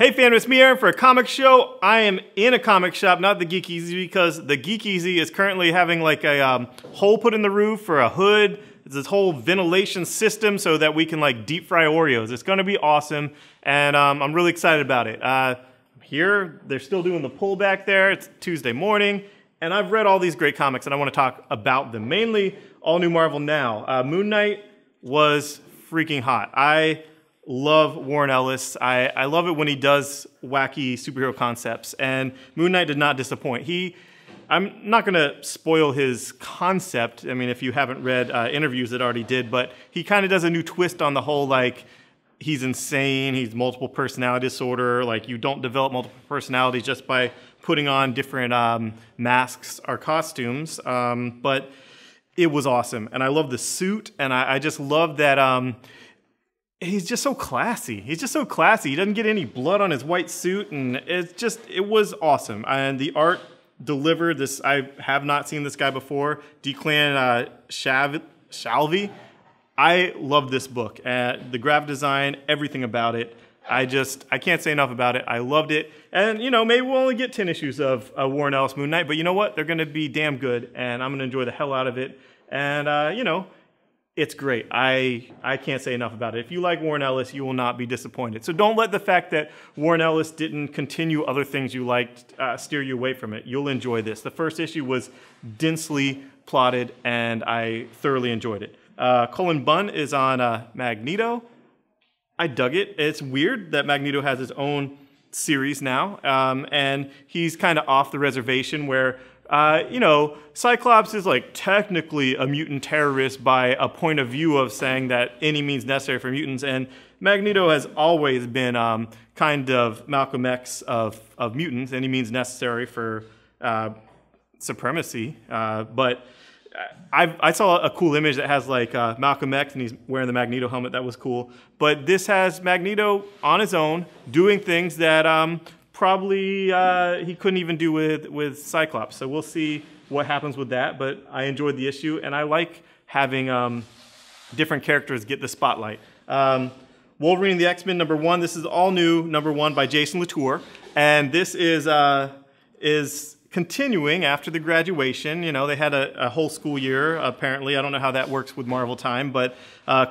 Hey fam, it's me Aaron for a comic show. I am in a comic shop, not the Geek Easy, because the Geek Easy is currently having like a hole put in the roof for a hood. It's this whole ventilation system so that we can like deep fry Oreos. It's gonna be awesome, and I'm really excited about it. Here, they're still doing the pullback there. It's Tuesday morning, and I've read all these great comics, and I want to talk about them. Mainly, All New Marvel Now. Moon Knight was freaking hot. I love Warren Ellis. I love it when he does wacky superhero concepts, and Moon Knight did not disappoint. I'm not going to spoil his concept. I mean, if you haven't read interviews that already did, but he kind of does a new twist on the whole, like, he's insane, he's multiple personality disorder, like you don't develop multiple personalities just by putting on different masks or costumes, but it was awesome. And I love the suit, and I just love that he's just so classy. He's just so classy. He doesn't get any blood on his white suit, and it was awesome. And the art delivered this. I have not seen this guy before. Declan Shalvey. I love this book. The graphic design, everything about it. I can't say enough about it. I loved it. And, you know, maybe we'll only get 10 issues of Warren Ellis Moon Knight, but you know what? They're going to be damn good, and I'm going to enjoy the hell out of it. And, you know, it's great. I can't say enough about it. If you like Warren Ellis, you will not be disappointed. So don't let the fact that Warren Ellis didn't continue other things you liked steer you away from it. You'll enjoy this. The first issue was densely plotted, and I thoroughly enjoyed it. Bunn is on Magneto. I dug it. It's weird that Magneto has his own series now, and he's kind of off the reservation where you know, Cyclops is like technically a mutant terrorist by a point of view of saying that any means necessary for mutants, and Magneto has always been kind of Malcolm X of mutants, any means necessary for supremacy. But I saw a cool image that has like Malcolm X and he's wearing the Magneto helmet. That was cool. But this has Magneto on his own doing things that probably he couldn't even do with Cyclops. So we'll see what happens with that. But I enjoyed the issue, and I like having different characters get the spotlight. Wolverine the X-Men #1. This is all new #1 by Jason Latour, and this is continuing after the graduation. You know, they had a whole school year apparently. I don't know how that works with Marvel time, but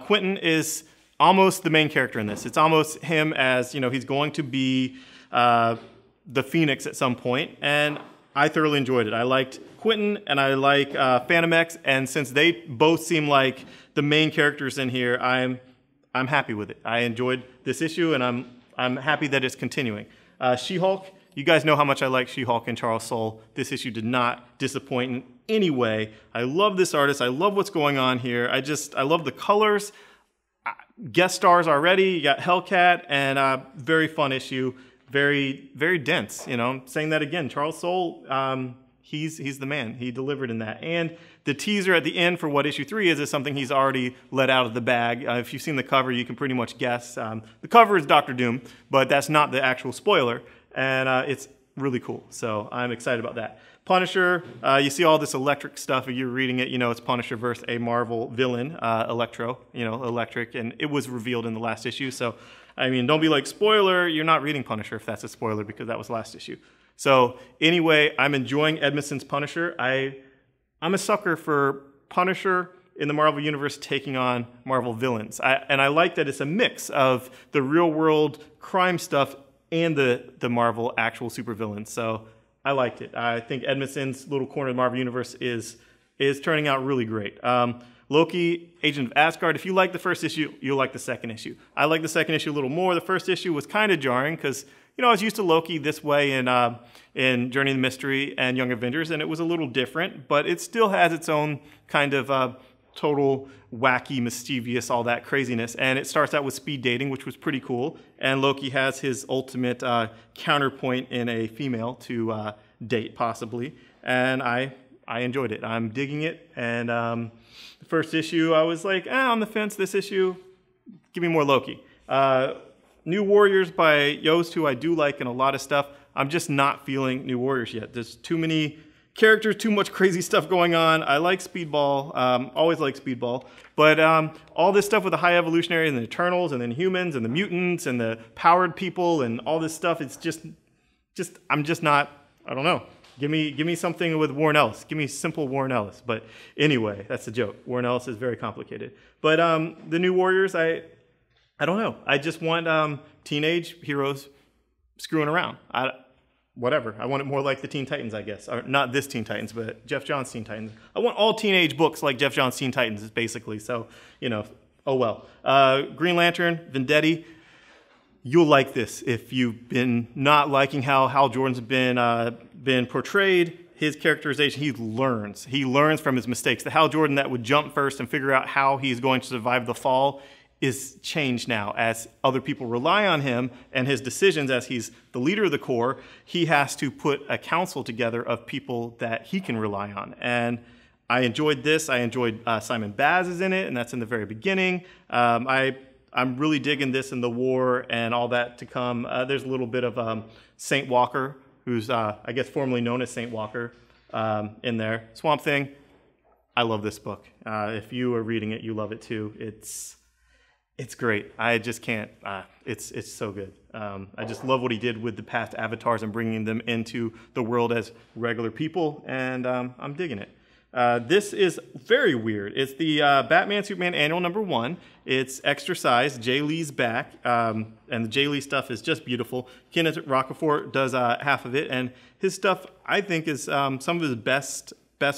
Quentin is almost the main character in this. It's almost him as, you know, he's going to be the Phoenix at some point, and I thoroughly enjoyed it. I liked Quentin, and I like Fantomex, and since they both seem like the main characters in here, I'm happy with it. I enjoyed this issue, and I'm happy that it's continuing. She-Hulk, you guys know how much I like She-Hulk and Charles Soule. This issue did not disappoint in any way. I love this artist. I love what's going on here. I love the colors. Guest stars already. You got Hellcat, and very fun issue. Very, very dense. You know, I'm saying that again. Charles Soule, he's the man. He delivered in that. And the teaser at the end for what issue 3 is something he's already let out of the bag. If you've seen the cover, you can pretty much guess. The cover is Dr. Doom, but that's not the actual spoiler. And it's really cool. So I'm excited about that. Punisher, you see all this electric stuff. If you're reading it, you know it's Punisher versus a Marvel villain, Electro, you know, electric. And it was revealed in the last issue. So, I mean, don't be like, spoiler, you're not reading Punisher if that's a spoiler because that was last issue. So anyway, I'm enjoying Edmonson's Punisher. I'm a sucker for Punisher in the Marvel Universe taking on Marvel villains. And I like that it's a mix of the real world crime stuff and the Marvel actual supervillains. So I liked it. I think Edmondson's little corner of the Marvel Universe is turning out really great. Loki, Agent of Asgard. If you like the first issue, you'll like the second issue. I like the second issue a little more. The first issue was kind of jarring because, you know, I was used to Loki this way in Journey of the Mystery and Young Avengers, and it was a little different, but it still has its own kind of total wacky, mischievous, all that craziness. And it starts out with speed dating, which was pretty cool. And Loki has his ultimate counterpoint in a female to date, possibly. And I enjoyed it. I'm digging it. And the first issue, I was like, on the fence. This issue, give me more Loki. New Warriors by Yost, who I do like in a lot of stuff. I'm just not feeling New Warriors yet. There's too many characters, too much crazy stuff going on. I like Speedball, always like Speedball. But all this stuff with the high evolutionary and the Eternals and then humans and the mutants and the powered people and all this stuff, it's just I'm just not, I don't know. Give me something with Warren Ellis. Give me simple Warren Ellis. But anyway, that's the joke. Warren Ellis is very complicated. But the New Warriors, I don't know. I just want teenage heroes screwing around. Whatever. I want it more like the Teen Titans, I guess. Or not this Teen Titans, but Jeff Johns' Teen Titans. I want all teenage books like Jeff Johns' Teen Titans, basically. So, oh well. Green Lantern, Vendetti. You'll like this if you've been not liking how Hal Jordan's been portrayed. His characterization, he learns. He learns from his mistakes. The Hal Jordan that would jump first and figure out how he's going to survive the fall is changed now as other people rely on him and his decisions as he's the leader of the Corps. He has to put a council together of people that he can rely on. And I enjoyed this. I enjoyed Simon Baz is in it, and that's in the very beginning. I'm really digging this in the war and all that to come. There's a little bit of Saint Walker, who's I guess formerly known as Saint Walker, in there. Swamp Thing. I love this book. If you are reading it, you love it too. It's great. I just can't. It's so good. I just love what he did with the past avatars and bringing them into the world as regular people, and I'm digging it. This is very weird. It's the Batman Superman Annual #1. It's extra size. Jay Lee's back, and the Jay Lee stuff is just beautiful. Kenneth Rocafort does half of it, and his stuff I think is some of his best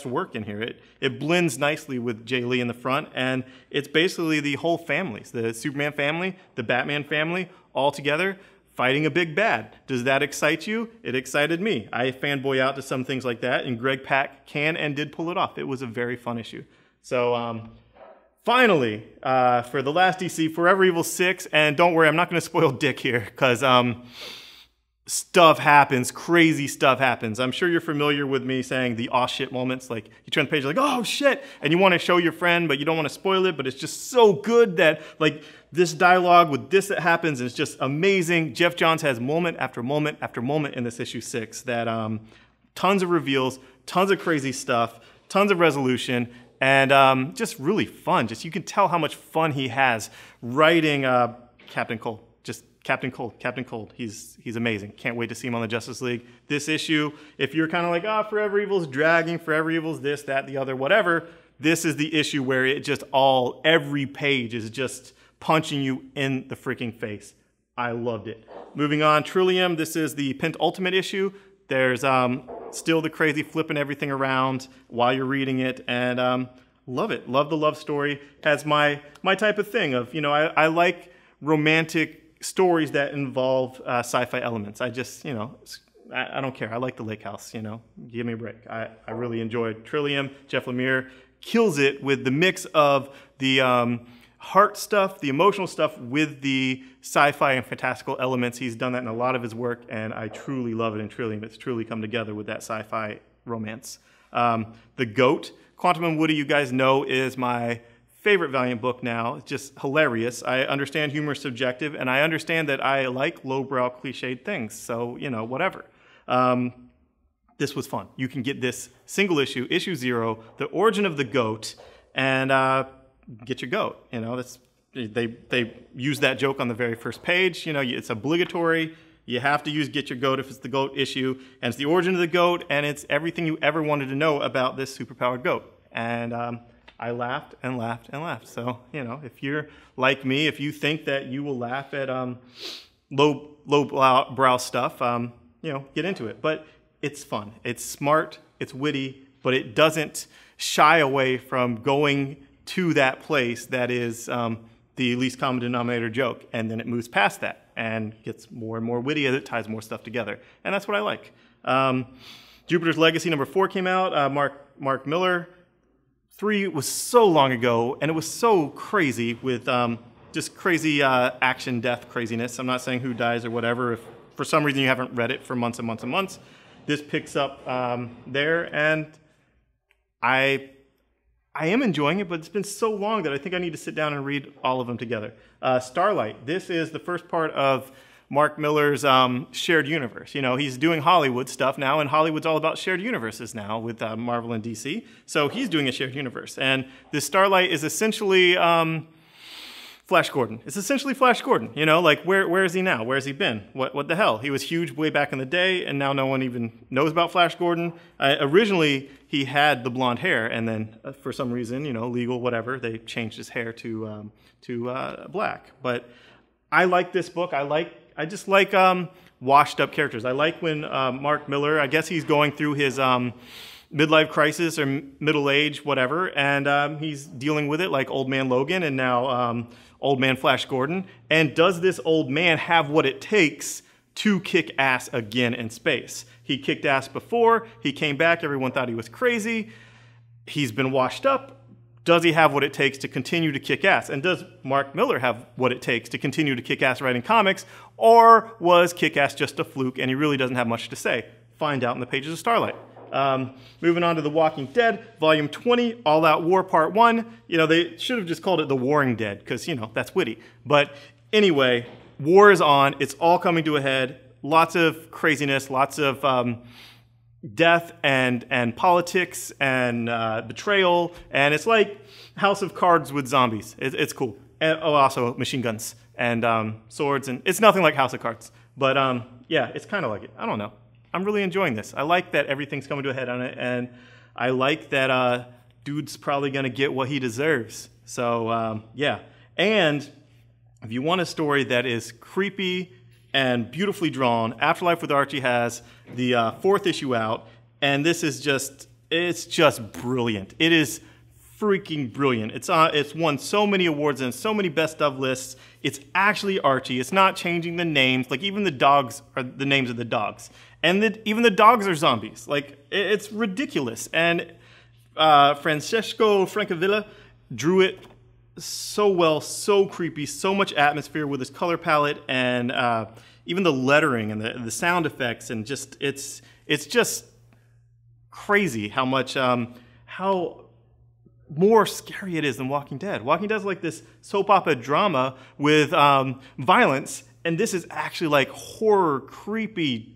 work in here. It blends nicely with Jay Lee in the front, and it's basically the whole families, the Superman family, the Batman family, all together fighting a big bad. Does that excite you? It excited me. I fanboy out to some things like that, and Greg Pak can and did pull it off. It was a very fun issue. So finally, for the last DC, Forever Evil 6, and don't worry, I'm not going to spoil Dick here, because stuff happens, crazy stuff happens. I'm sure you're familiar with me saying the aw shit moments, like you turn the page like, oh shit, and you want to show your friend, but you don't want to spoil it, but it's just so good that like this dialogue with this that happens is just amazing. Jeff Johns has moment after moment after moment in this issue 6 that tons of reveals, tons of crazy stuff, tons of resolution, and just really fun. Just you can tell how much fun he has writing Captain Cold. Just Captain Cold. He's amazing. Can't wait to see him on the Justice League. This issue, if you're kind of like, oh, Forever Evil's dragging, Forever Evil's this, that, the other, whatever, this is the issue where it just every page is just punching you in the freaking face. I loved it. Moving on, Trillium. This is the penultimate issue. There's still the crazy flipping everything around while you're reading it, and love it. Love the love story. Has my type of thing of, I like romantic stories that involve sci-fi elements. I just, I don't care. I like the Lake House, Give me a break. I really enjoyed Trillium. Jeff Lemire kills it with the mix of the heart stuff, the emotional stuff with the sci-fi and fantastical elements. He's done that in a lot of his work, and I truly love it in Trillium. It's truly come together with that sci-fi romance. The GOAT, Quantum and Woody, you guys know, is my favorite Valiant book now. It's just hilarious. I understand humor is subjective, and I understand that I like lowbrow cliched things, so, whatever. This was fun. You can get this single issue, issue 0, the origin of the GOAT, and get your GOAT. They use that joke on the very first page. It's obligatory. You have to get your GOAT if it's the GOAT issue, and it's the origin of the GOAT, and it's everything you ever wanted to know about this superpowered GOAT. And I laughed and laughed and laughed. So, if you're like me, if you think that you will laugh at low brow stuff, get into it. But it's fun. It's smart. It's witty. But it doesn't shy away from going to that place that is the least common denominator joke. And then it moves past that and gets more and more witty as it ties more stuff together. And that's what I like. Jupiter's Legacy #4 came out. Mark Millar. 3 was so long ago, and it was so crazy with just crazy action, death craziness. I'm not saying who dies or whatever. If for some reason you haven't read it for months and months and months, this picks up there, and I am enjoying it, but it's been so long that I think I need to sit down and read all of them together. Starlight. This is the first part of Mark Millar's shared universe. You know, he's doing Hollywood stuff now, and Hollywood's all about shared universes now with Marvel and DC. So he's doing a shared universe. And this Starlight is essentially Flash Gordon. It's essentially Flash Gordon. You know, like where is he now? Where has he been? What the hell? He was huge way back in the day, and now no one even knows about Flash Gordon. Originally, he had the blonde hair, and then for some reason, you know, legal, whatever, they changed his hair to black. But I like this book. I just like washed up characters. I like when Mark Millar, I guess he's going through his midlife crisis or middle age, whatever, and he's dealing with it like Old Man Logan and now Old Man Flash Gordon. And does this old man have what it takes to kick ass again in space? He kicked ass before, he came back, everyone thought he was crazy. He's been washed up. Does he have what it takes to continue to kick ass? And does Mark Millar have what it takes to continue to kick ass writing comics? Or was kick ass just a fluke and he really doesn't have much to say? Find out in the pages of Starlight. Moving on to The Walking Dead, Volume 20, All Out War Part 1. You know, they should have just called it The Warring Dead because, you know, that's witty. But anyway, war is on. It's all coming to a head. Lots of craziness, lots of death and politics and betrayal. And it's like House of Cards with zombies. It's cool. And also machine guns and swords. And it's nothing like House of Cards. But yeah, it's kind of like it. I don't know. I'm really enjoying this. I like that everything's coming to a head on it, and I like that dude's probably going to get what he deserves. So, yeah. And if you want a story that is creepy and beautifully drawn, Afterlife with Archie has the 4th issue out, and this is just, it's just brilliant. It is freaking brilliant. It's won so many awards and so many best of lists. It's actually Archie. It's not changing the names. Like, even the dogs are the names of the dogs. And even the dogs are zombies. Like, it's ridiculous. And Francesco Francavilla drew it so well, so creepy, so much atmosphere with his color palette and even the lettering and the sound effects, and just it's just crazy how much how more scary it is than Walking Dead. Walking Dead is like this soap opera drama with violence, and this is actually like horror, creepy.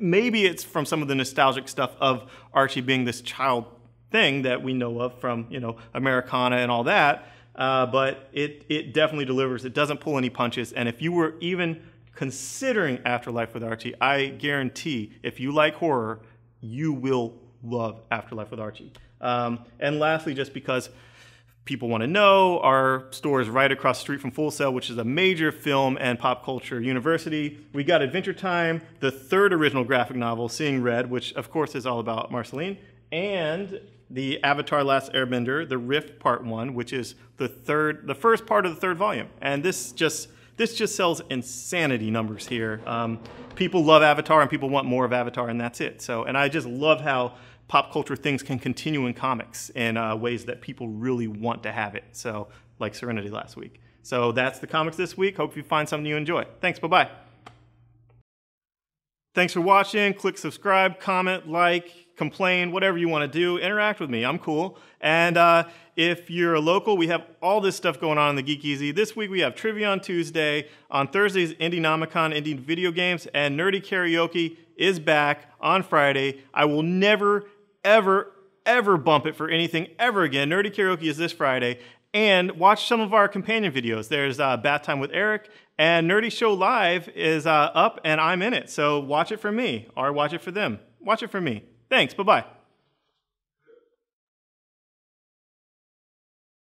Maybe it's from some of the nostalgic stuff of Archie being this child thing that we know of from, you know, Americana and all that, but it definitely delivers. It doesn't pull any punches, and if you were even considering Afterlife with Archie, I guarantee if you like horror, you will love Afterlife with Archie. And lastly, just because people want to know, our store is right across the street from Full Sail, which is a major film and pop culture university. We got Adventure Time, the 3rd original graphic novel, Seeing Red, which of course is all about Marceline, and the Avatar Last Airbender, The Rift Part 1, which is the first part of the 3rd volume. And this just sells insanity numbers here. People love Avatar and people want more of Avatar, and that's it. So, and I just love how pop culture things can continue in comics in ways that people really want to have it. So, like Serenity last week. So that's the comics this week. Hope you find something you enjoy. Thanks, bye-bye. Thanks for watching. Click subscribe, comment, like, complain, whatever you want to do. Interact with me. I'm cool. And if you're a local, we have all this stuff going on in the Geek Easy. This week we have Trivia on Tuesday. On Thursdays, Indie-Nomicon, Indie Video Games. And Nerdy Karaoke is back on Friday. I will never, ever bump it for anything ever again. Nerdy Karaoke is this Friday. And watch some of our companion videos. There's Bat Time with Eric, and Nerdy Show Live is up, and I'm in it. So watch it for me, or watch it for them. Watch it for me. Thanks, bye-bye.